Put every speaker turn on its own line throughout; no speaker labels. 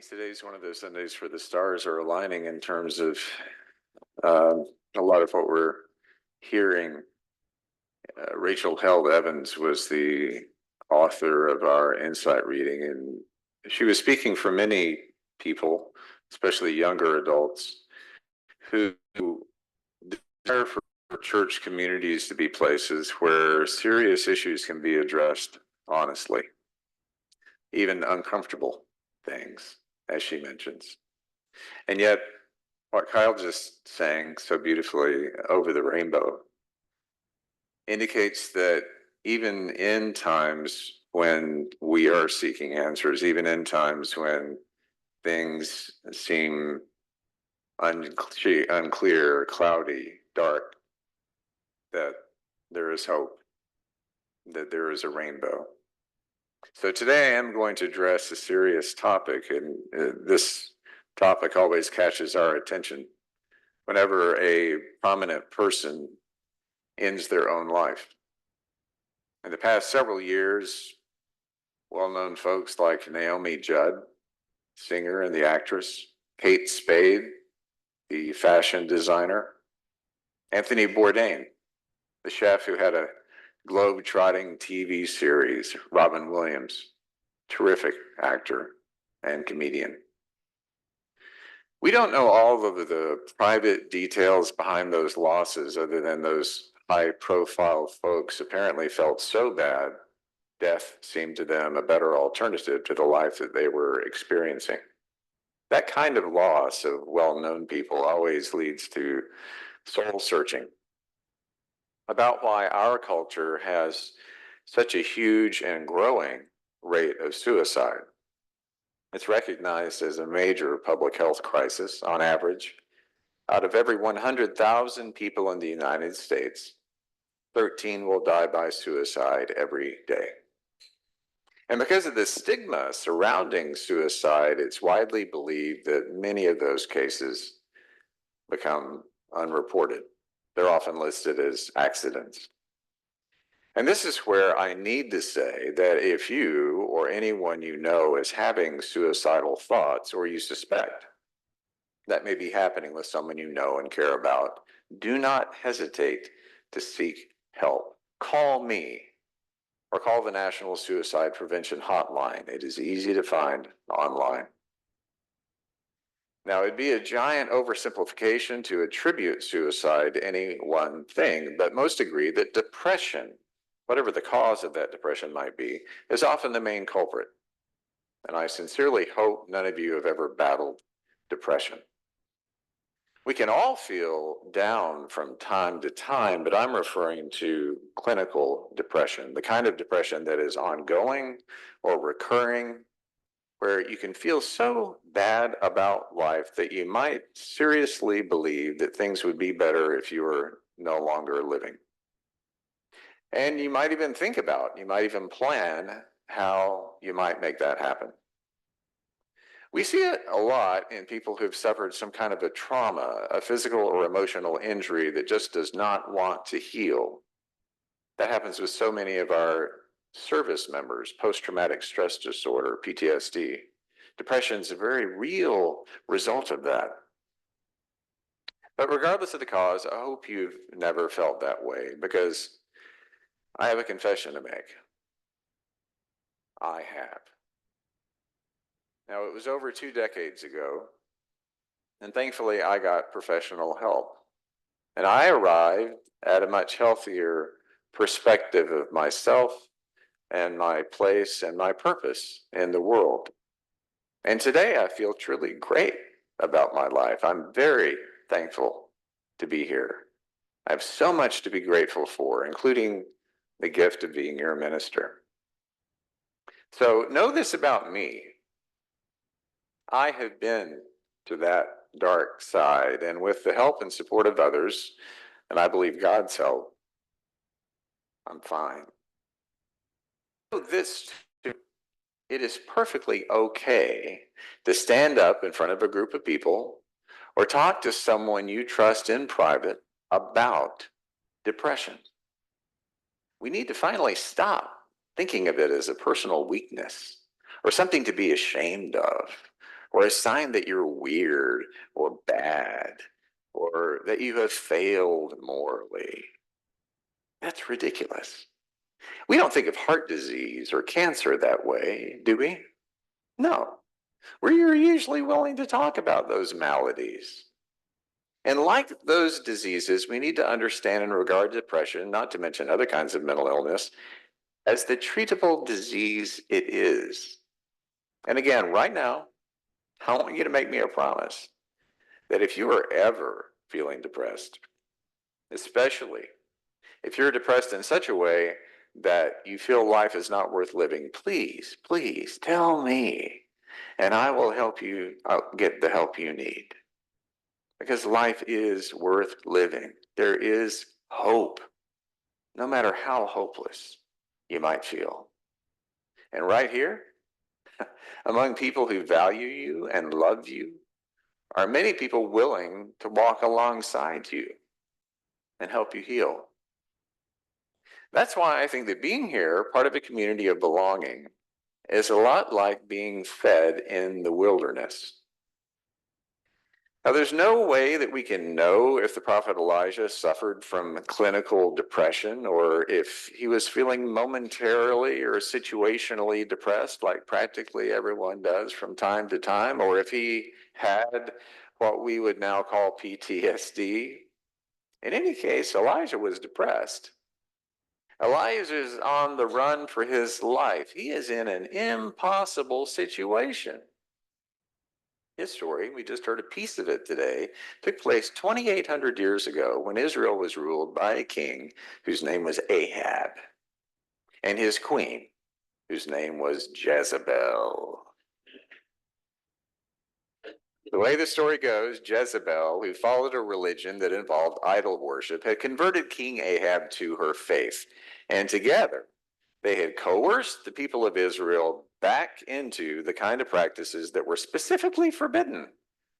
think today's one of those Sundays where the stars are aligning in terms of um, a lot of what we're hearing. Rachel Held Evans was the author of our insight reading, and she was speaking for many people, especially younger adults, who desire for church communities to be places where serious issues can be addressed honestly, even uncomfortable things, as she mentions. And yet, what Kyle just sang so beautifully, Over the Rainbow, indicates that even in times when we are seeking answers, even in times when things seem unclear, cloudy, dark, that there is hope, that there is a rainbow. So today I am going to address a serious topic, and this topic always catches our attention whenever a prominent person ends their own life. In the past several years, well-known folks like Naomi Judd, singer and the actress, Kate Spade, the fashion designer, Anthony Bourdain, the chef who had a globe-trotting TV series, Robin Williams, terrific actor and comedian. We don't know all of the private details behind those losses, other than those high-profile folks apparently felt so bad, death seemed to them a better alternative to the life that they were experiencing. That kind of loss of well-known people always leads to soul-searching about why our culture has such a huge and growing rate of suicide. It's recognized as a major public health crisis. On average, out of every 100,000 people in the United States, 13 will die by suicide every day. And because of the stigma surrounding suicide, it's widely believed that many of those cases become unreported. They're often listed as accidents. And this is where I need to say that if you or anyone you know is having suicidal thoughts, or you suspect that may be happening with someone you know and care about, do not hesitate to seek help. Call me or call the National Suicide Prevention Hotline. It is easy to find online. Now, it'd be a giant oversimplification to attribute suicide to any one thing, but most agree that depression, whatever the cause of that depression might be, is often the main culprit. And I sincerely hope none of you have ever battled depression. We can all feel down from time to time, but I'm referring to clinical depression, the kind of depression that is ongoing or recurring, where you can feel so bad about life that you might seriously believe that things would be better if you were no longer living. And you might even think about, you might even plan how you might make that happen. We see it a lot in people who've suffered some kind of a trauma, a physical or emotional injury that just does not want to heal. That happens with so many of our service members, post-traumatic stress disorder, PTSD. Depression is a very real result of that. But regardless of the cause, I hope you've never felt that way, because I have a confession to make. I have. Now, it was over 2 decades ago, and thankfully I got professional help. And I arrived at a much healthier perspective of myself and my place and my purpose in the world. And today I feel truly great about my life. I'm very thankful to be here. I have so much to be grateful for, including the gift of being your minister. So know this about me. I have been to that dark side, and with the help and support of others, and I believe God's help, I'm fine. This too, it is perfectly okay to stand up in front of a group of people or talk to someone you trust in private about depression. We need to finally stop thinking of it as a personal weakness or something to be ashamed of or a sign that you're weird or bad, or that you have failed morally. That's ridiculous. We don't think of heart disease or cancer that way, do we? No. We're usually willing to talk about those maladies. And like those diseases, we need to understand in regard to depression, not to mention other kinds of mental illness, as the treatable disease it is. And again, right now, I want you to make me a promise that if you are ever feeling depressed, especially if you're depressed in such a way that you feel life is not worth living, please, please tell me, and I will help you get the help you need. Because life is worth living. There is hope, no matter how hopeless you might feel. And right here, among people who value you and love you, are many people willing to walk alongside you and help you heal. That's why I think that being here, part of a community of belonging, is a lot like being fed in the wilderness. Now, there's no way that we can know if the prophet Elijah suffered from clinical depression or if he was feeling momentarily or situationally depressed, like practically everyone does from time to time, or if he had what we would now call PTSD. In any case, Elijah was depressed. Elijah is on the run for his life. He is in an impossible situation. His story, we just heard a piece of it today, took place 2,800 years ago when Israel was ruled by a king whose name was Ahab, and his queen, whose name was Jezebel. The way the story goes, Jezebel, who followed a religion that involved idol worship, had converted King Ahab to her faith, and together they had coerced the people of Israel back into the kind of practices that were specifically forbidden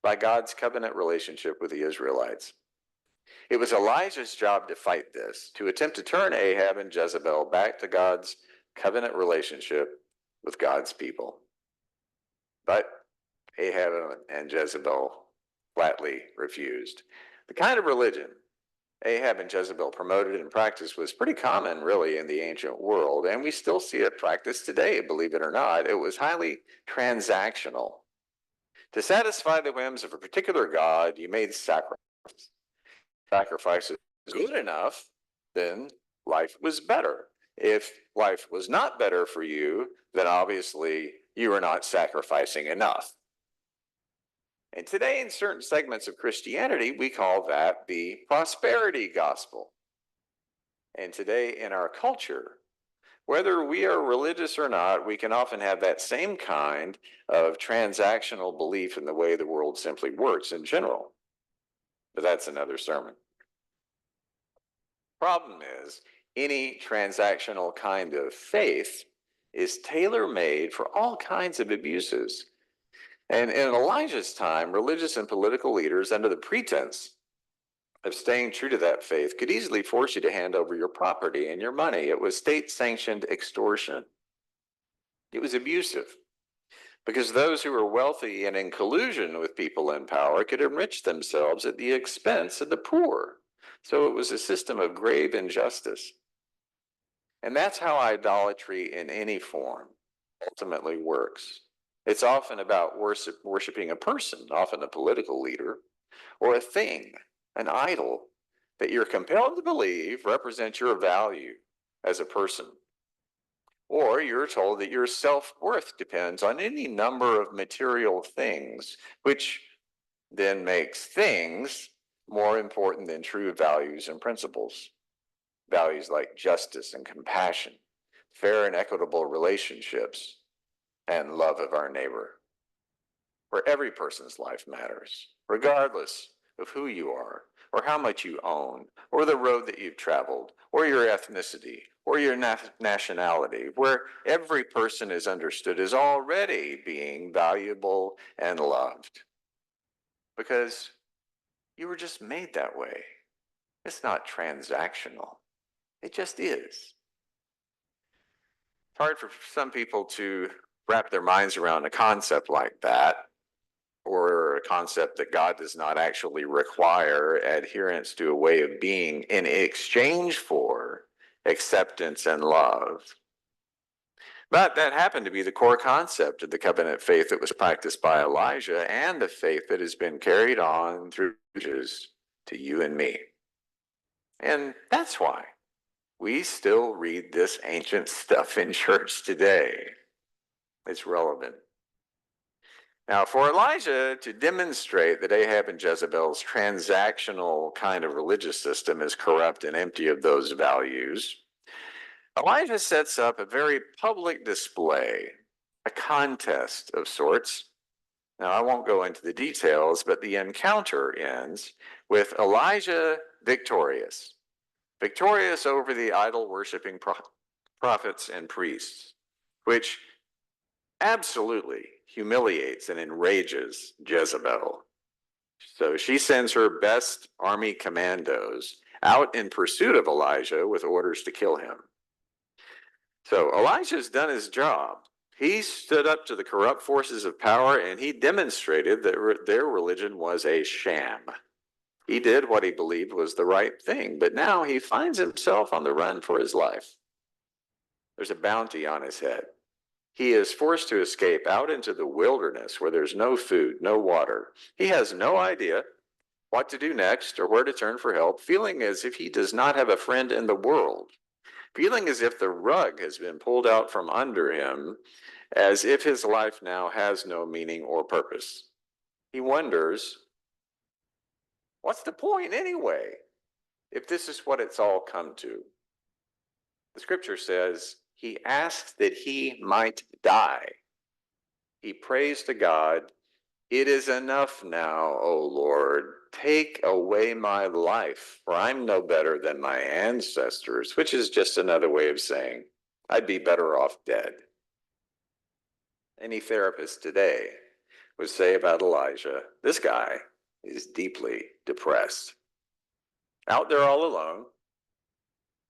by God's covenant relationship with the Israelites. It was Elijah's job to fight this, to attempt to turn Ahab and Jezebel back to God's covenant relationship with God's people. But Ahab and Jezebel flatly refused. The kind of religion Ahab and Jezebel promoted and practiced was pretty common, really, in the ancient world, and we still see it practiced today, believe it or not. It was highly transactional. To satisfy the whims of a particular god, you made sacrifices. Sacrifices good enough, then life was better. If life was not better for you, then obviously you were not sacrificing enough. And today, in certain segments of Christianity, we call that the prosperity gospel. And today, in our culture, whether we are religious or not, we can often have that same kind of transactional belief in the way the world simply works in general. But that's another sermon. Problem is, any transactional kind of faith is tailor-made for all kinds of abuses. And in Elijah's time, religious and political leaders, under the pretense of staying true to that faith, could easily force you to hand over your property and your money. It was state-sanctioned extortion. It was abusive because those who were wealthy and in collusion with people in power could enrich themselves at the expense of the poor. So it was a system of grave injustice. And that's how idolatry in any form ultimately works. It's often about worshiping a person, often a political leader, or a thing, an idol, that you're compelled to believe represents your value as a person. Or you're told that your self-worth depends on any number of material things, which then makes things more important than true values and principles. Values like justice and compassion, fair and equitable relationships, and love of our neighbor. Where every person's life matters, regardless of who you are, or how much you own, or the road that you've traveled, or your ethnicity, or your nationality, where every person is understood as already being valuable and loved. Because you were just made that way. It's not transactional. It just is. It's hard for some people to wrap their minds around a concept like that. or a concept that God does not actually require adherence to a way of being in exchange for acceptance and love. But that happened to be the core concept of the covenant faith that was practiced by Elijah, and the faith that has been carried on through ages to you and me. And that's why we still read this ancient stuff in church today. It's relevant. Now, for Elijah to demonstrate that Ahab and Jezebel's transactional kind of religious system is corrupt and empty of those values, Elijah sets up a very public display, a contest of sorts. Now, I won't go into the details, but the encounter ends with Elijah victorious over the idol-worshiping prophets and priests, which absolutely humiliates and enrages Jezebel. So she sends her best army commandos out in pursuit of Elijah with orders to kill him. So Elijah's done his job. He stood up to the corrupt forces of power, and he demonstrated that their religion was a sham. He did what he believed was the right thing, but now he finds himself on the run for his life. There's a bounty on his head. He is forced to escape out into the wilderness where there's no food, no water. He has no idea what to do next or where to turn for help, feeling as if he does not have a friend in the world, feeling as if the rug has been pulled out from under him, as if his life now has no meaning or purpose. He wonders, what's the point anyway, if this is what it's all come to? The scripture says, he asked that he might die. He prays to God, it is enough now, O Lord. Take away my life, for I'm no better than my ancestors, which is just another way of saying, I'd be better off dead. Any therapist today would say about Elijah, this guy is deeply depressed. Out there all alone,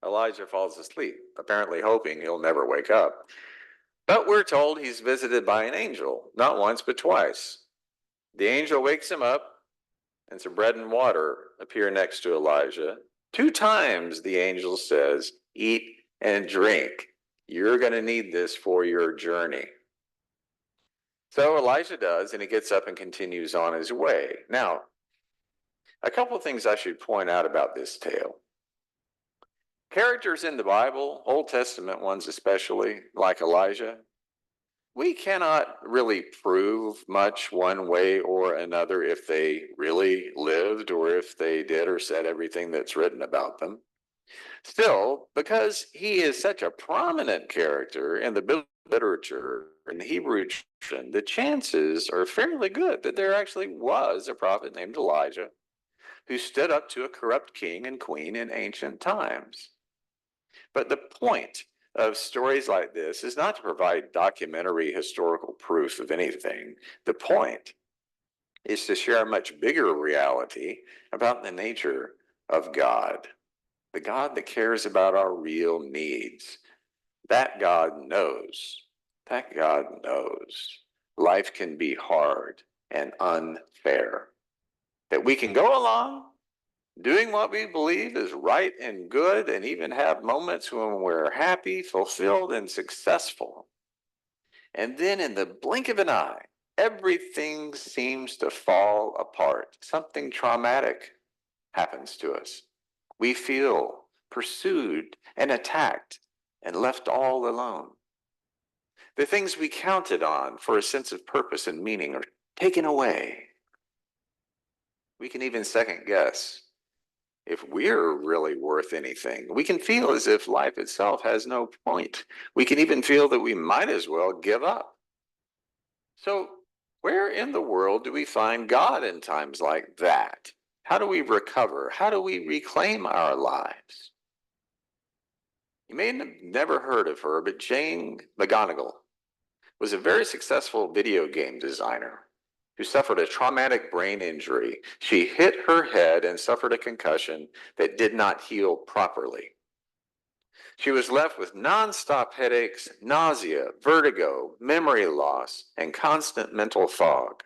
Elijah falls asleep, apparently hoping he'll never wake up. But we're told he's visited by an angel, not once but twice. The angel wakes him up, and some bread and water appear next to Elijah. 2 times the angel says, eat and drink. You're going to need this for your journey. So Elijah does, and he gets up and continues on his way. Now, a couple of things I should point out about this tale. Characters in the Bible, Old Testament ones especially, like Elijah, we cannot really prove much one way or another if they really lived or if they did or said everything that's written about them. Still, because he is such a prominent character in the biblical literature in the Hebrew tradition, the chances are fairly good that there actually was a prophet named Elijah who stood up to a corrupt king and queen in ancient times. But the point of stories like this is not to provide documentary historical proof of anything. The point is to share a much bigger reality about the nature of God, the God that cares about our real needs. That God knows. That God knows life can be hard and unfair. That we can go along doing what we believe is right and good, and even have moments when we're happy, fulfilled, and successful. And then in the blink of an eye, everything seems to fall apart. Something traumatic happens to us. We feel pursued and attacked and left all alone. The things we counted on for a sense of purpose and meaning are taken away. We can even second guess if we're really worth anything. We can feel as if life itself has no point. We can even feel that we might as well give up. So, where in the world do we find God in times like that? How do we recover? How do we reclaim our lives? You may have never heard of her, but Jane McGonigal was a very successful video game designer who suffered a traumatic brain injury. She hit her head and suffered a concussion that did not heal properly. She was left with nonstop headaches, nausea, vertigo, memory loss, and constant mental fog.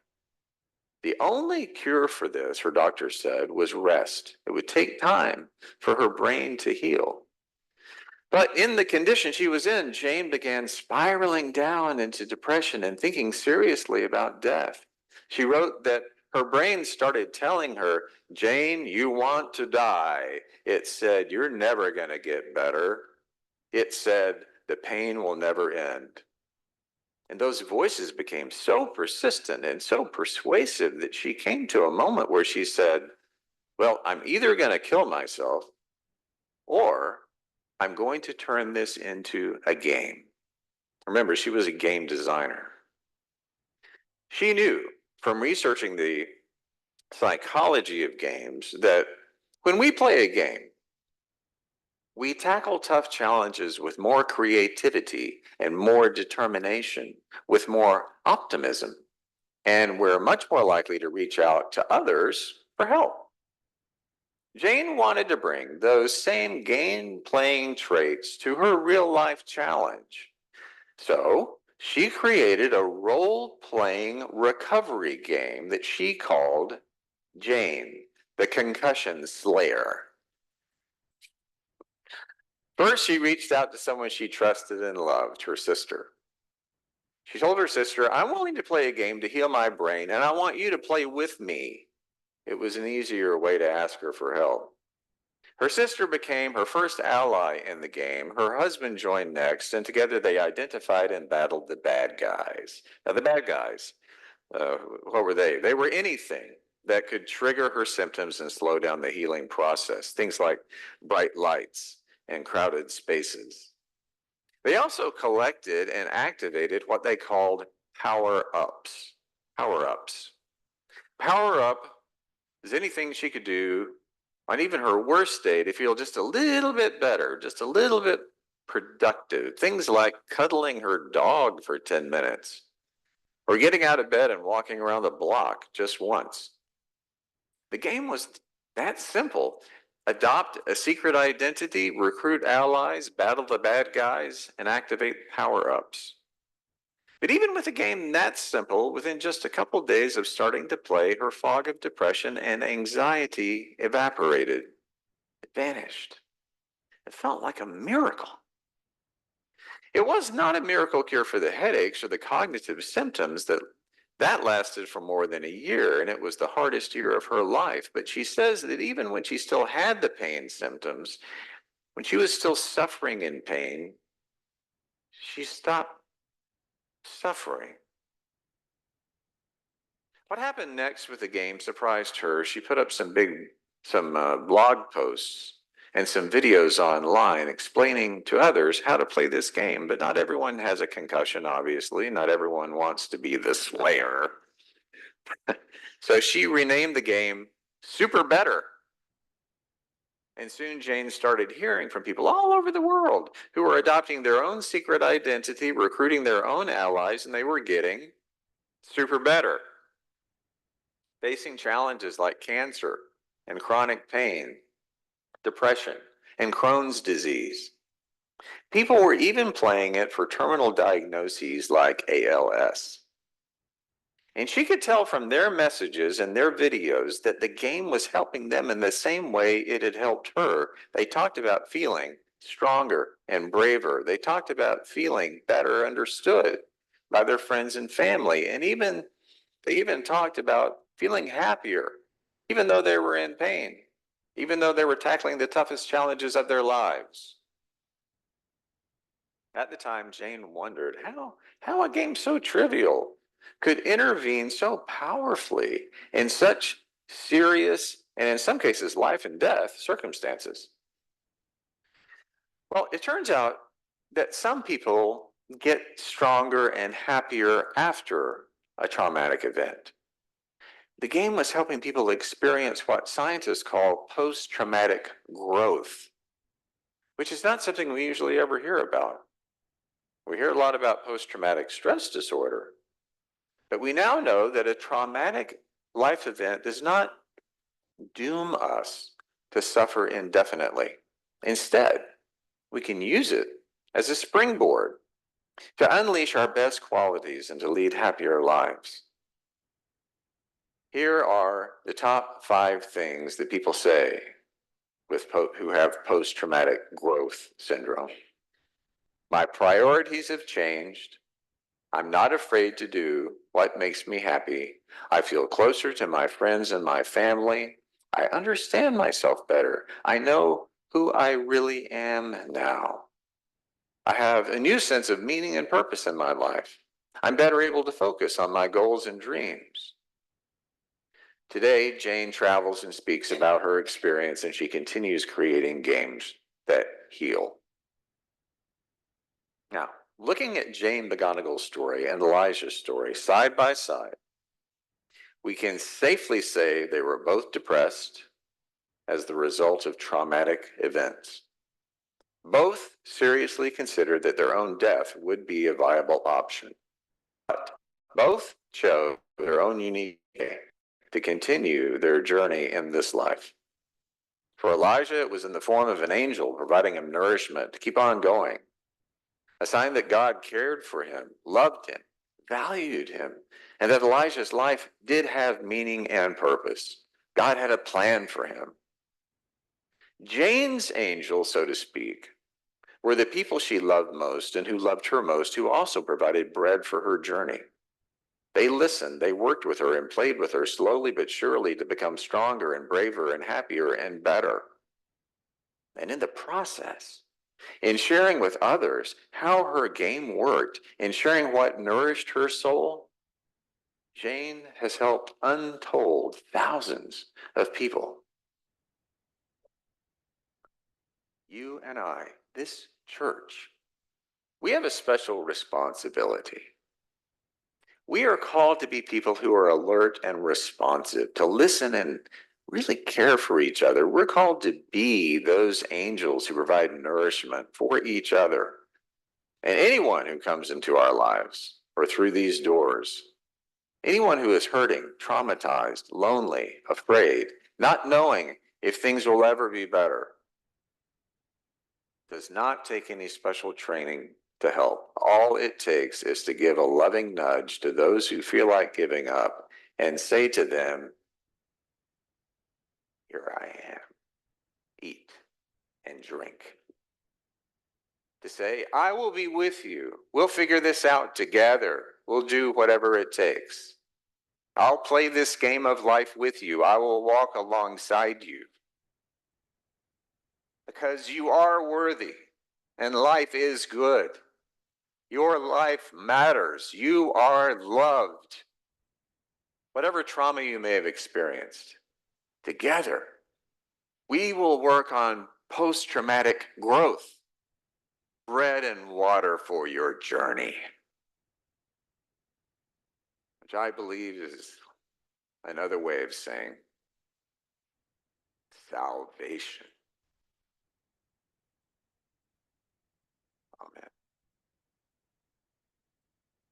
The only cure for this, her doctor said, was rest. It would take time for her brain to heal. But in the condition she was in, Jane began spiraling down into depression and thinking seriously about death. She wrote that her brain started telling her, Jane, you want to die. It said, you're never going to get better. It said, the pain will never end. And those voices became so persistent and so persuasive that she came to a moment where she said, well, I'm either going to kill myself or I'm going to turn this into a game. Remember, she was a game designer. She knew from researching the psychology of games that when we play a game, we tackle tough challenges with more creativity and more determination, with more optimism, and we're much more likely to reach out to others for help. Jane wanted to bring those same game-playing traits to her real-life challenge. So she created a role-playing recovery game that she called Jane, the Concussion Slayer. First, she reached out to someone she trusted and loved, her sister. She told her sister, I'm willing to play a game to heal my brain, and I want you to play with me. It was an easier way to ask her for help. Her sister became her first ally in the game. Her husband joined next, and together they identified and battled the bad guys. Now, the bad guys, what were they? They were anything that could trigger her symptoms and slow down the healing process. Things like bright lights and crowded spaces. They also collected and activated what they called power-ups. Power-ups. Power-up is anything she could do on even her worst day to feel just a little bit better, just a little bit productive. Things like cuddling her dog for 10 minutes or getting out of bed and walking around the block just once. The game was that simple. Adopt a secret identity, recruit allies, battle the bad guys, and activate power-ups. But even with a game that simple, within just a couple days of starting to play, her fog of depression and anxiety evaporated. It vanished. It felt like a miracle. It was not a miracle cure for the headaches or the cognitive symptoms that lasted for more than a year, and it was the hardest year of her life. But she says that even when she still had the pain symptoms, when she was still suffering in pain, she stopped suffering. What happened next with the game surprised her. She put up some blog posts and some videos online explaining to others how to play this game, but not everyone has a concussion, obviously. Not everyone wants to be the Slayer. So she renamed the game Super Better. And soon Jane started hearing from people all over the world who were adopting their own secret identity, recruiting their own allies, and they were getting super better. Facing challenges like cancer and chronic pain, depression, and Crohn's disease. People were even playing it for terminal diagnoses like ALS. And she could tell from their messages and their videos that the game was helping them in the same way it had helped her. They talked about feeling stronger and braver. They talked about feeling better understood by their friends and family. And they even talked about feeling happier, even though they were in pain, even though they were tackling the toughest challenges of their lives. At the time, Jane wondered how a game so trivial could intervene so powerfully in such serious and in some cases life and death circumstances. Well, it turns out that some people get stronger and happier after a traumatic event. The game was helping people experience what scientists call post-traumatic growth, which is not something we usually ever hear about. We hear a lot about post-traumatic stress disorder, but we now know that a traumatic life event does not doom us to suffer indefinitely. Instead, we can use it as a springboard to unleash our best qualities and to lead happier lives. Here are the top 5 things that people say who have post-traumatic growth syndrome. My priorities have changed. I'm not afraid to do what makes me happy. I feel closer to my friends and my family. I understand myself better. I know who I really am now. I have a new sense of meaning and purpose in my life. I'm better able to focus on my goals and dreams. Today, Jane travels and speaks about her experience, and she continues creating games that heal. Now, looking at Jane McGonigal's story and Elijah's story side by side, we can safely say they were both depressed as the result of traumatic events. Both seriously considered that their own death would be a viable option, but both chose their own unique way to continue their journey in this life. For Elijah, it was in the form of an angel providing him nourishment to keep on going, a sign that God cared for him, loved him, valued him, and that Elijah's life did have meaning and purpose. God had a plan for him. Jane's angels, so to speak, were the people she loved most and who loved her most, who also provided bread for her journey. They listened, they worked with her and played with her slowly but surely to become stronger and braver and happier and better. And in the process, in sharing with others how her game worked, in sharing what nourished her soul, Jane has helped untold thousands of people. You and I, this church, we have a special responsibility. We are called to be people who are alert and responsive, to listen and really care for each other. We're called to be those angels who provide nourishment for each other. And anyone who comes into our lives or through these doors, anyone who is hurting, traumatized, lonely, afraid, not knowing if things will ever be better, does not take any special training to help. All it takes is to give a loving nudge to those who feel like giving up and say to them, "Here I am. Eat and drink." To say, "I will be with you. We'll figure this out together. We'll do whatever it takes. I'll play this game of life with you. I will walk alongside you. Because you are worthy and life is good. Your life matters. You are loved." Whatever trauma you may have experienced, together, we will work on post-traumatic growth, bread and water for your journey, which I believe is another way of saying salvation.